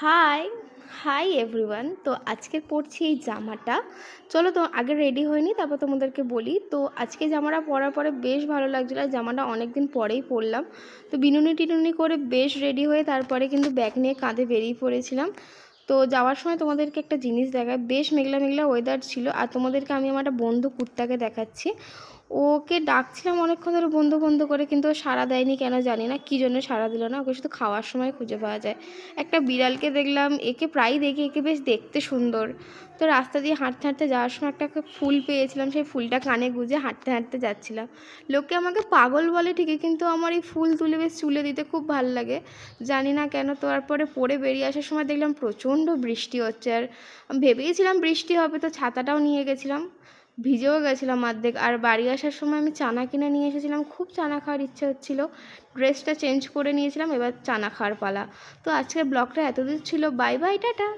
High hi everyone. তো আজকে পরছি এই জামাটা। চলো তো আগে রেডি হয়নি, তারপর তোমাদেরকে বলি। তো আজকে জামাটা পরার পরে বেশ ভালো লাগছিলো, জামাটা অনেক দিন পরেই পরলাম। তো বিনুনি টিনুনি করে বেশ রেডি হয়ে তারপরে কিন্তু ব্যাগ নিয়ে কাঁধে বেরিয়ে পড়েছিলাম। তো যাওয়ার সময় তোমাদেরকে একটা জিনিস দেখায়, বেশ মেঘলা মেঘলা ওয়েদার ছিল। আর তোমাদেরকে আমি আমার একটা বন্ধু কুত্তাকে দেখাচ্ছি। ওকে ডাকছিলাম অনেকক্ষণ ধরে বন্ধু বন্ধু করে, কিন্তু ও সাড়া দেয়নি, কেন জানি না, কী জন্য সাড়া দিল না। ওকে শুধু খাওয়ার সময় খুঁজে পাওয়া যায়। একটা বিড়ালকে দেখলাম, একে প্রায়ই দেখি, একে বেশ দেখতে সুন্দর। তো রাস্তা দিয়ে হাঁটতে হাঁটতে যাওয়ার সময় একটা ফুল পেয়েছিলাম, সেই ফুলটা কানে গুঁজে হাঁটতে হাঁটতে যাচ্ছিলাম। লোকে আমাকে পাগল বলে ঠিকই, কিন্তু আমার এই ফুল তুলে বেশ চুলে দিতে খুব ভালো লাগে, জানি না কেন। তো তারপরে পরে বেরিয়ে আসার সময় দেখলাম প্রচণ্ড বৃষ্টি হচ্ছে, আর ভেবেছিলাম বৃষ্টি হবে, তো ছাতাটাও নিয়ে গেছিলাম, ভিজেও গেছিলাম অর্ধেক। আর বাড়ি আসার সময় আমি চানা কিনে নিয়ে এসেছিলাম, খুব চানা খাওয়ার ইচ্ছে হচ্ছিল। ড্রেসটা চেঞ্জ করে নিয়েছিলাম, এবার চানা খাওয়ার পালা। তো আজকের ব্লগটা এতদূর ছিল, বাই বাই, টাটা।